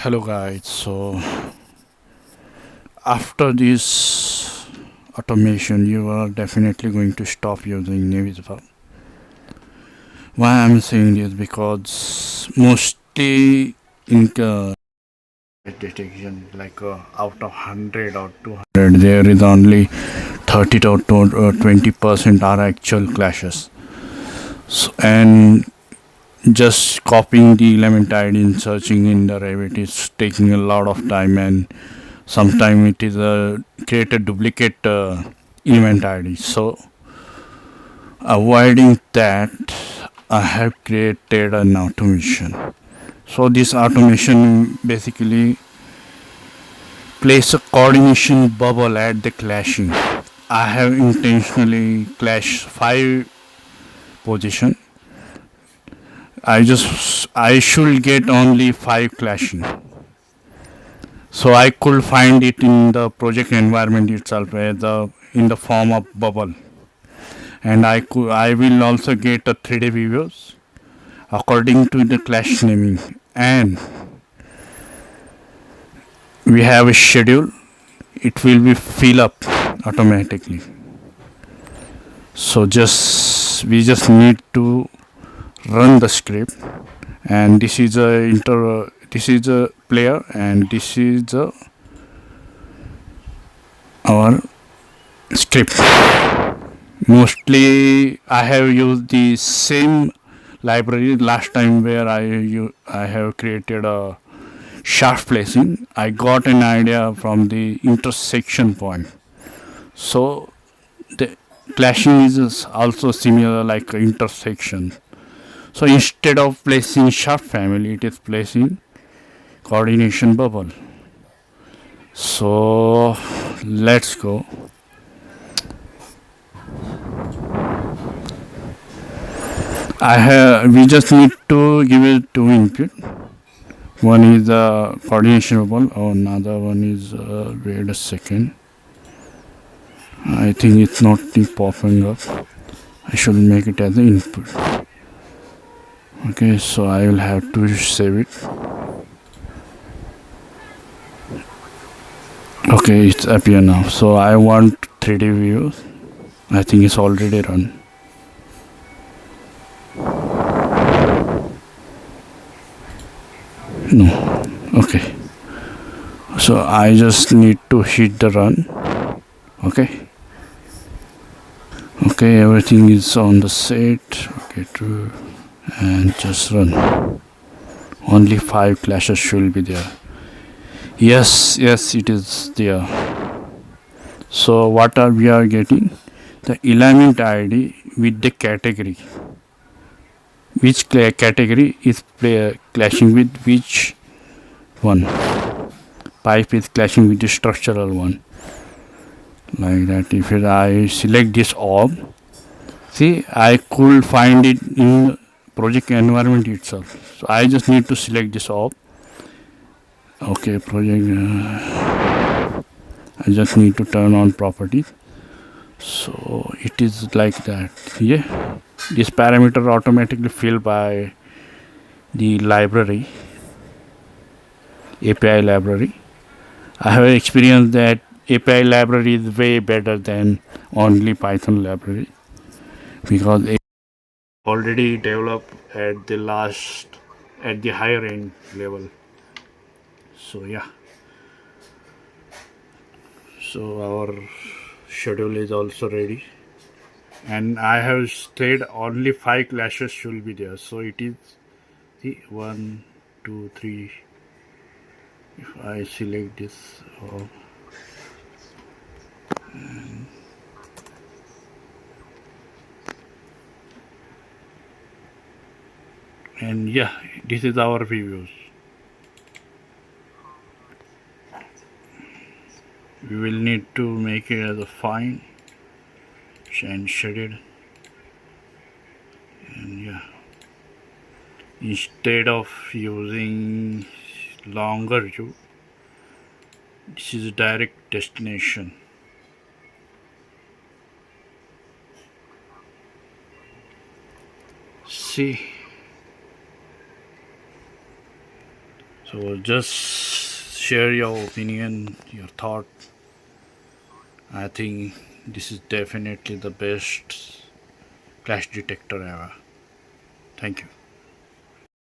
Hello guys, so after this automation you are definitely going to stop using Navisify. Why I'm saying this, because mostly in detection, like out of 100 or 200 there is only 30 to 20% are actual clashes. So, and just copying the element ID and searching in the Revit is taking a lot of time, and sometimes it is a create a duplicate element ID. So avoiding that, I have created an automation. So this automation basically place a coordination bubble at the clashing. I have intentionally clashed 5 position. I should get only 5 clashing. So I could find it in the project environment itself as in the form of bubble. And I will also get a 3D views according to the clash naming, and we have a schedule. It will be fill up automatically. So we just need to run the script, and this is a player, and this is our script. Mostly I have used the same library last time where I have created a shaft placing. I got an idea from the intersection point. So the clashing is also similar like intersection. So instead of placing shaft family, it is placing coordination bubble. So let's go. We just need to give it 2 input. One is the coordination bubble, another one is wait a second. I think it's not popping up. I should make it as an input. Okay, so I will have to save it. Okay, it's appear now. So I want 3D view. I think it's already run. No. Okay. So I just need to hit the run. Okay. Okay, everything is on the set. Okay, true. And just run. Only 5 clashes should be there. Yes, it is there. So what are we are getting? The element ID with the category. Which category is clashing with which one? Pipe is clashing with the structural one. Like that. If I select this all, see, I could find it in project environment itself. So I just need to select this all. Okay, project. I just need to turn on properties. So it is like that. Yeah, this parameter automatically filled by the library, API library. I have experienced that API library is way better than only Python library, because it already developed at the higher end level. So yeah, so our schedule is also ready, and I have said only 5 clashes should be there. So it is the 1, 2, 3. If I select this, and yeah, this is our views. We will need to make it as a fine and shaded, and yeah, instead of using longer view, this is a direct destination. See, so So just share your opinion, your thought. I think this is definitely the best clash detector ever. Thank you.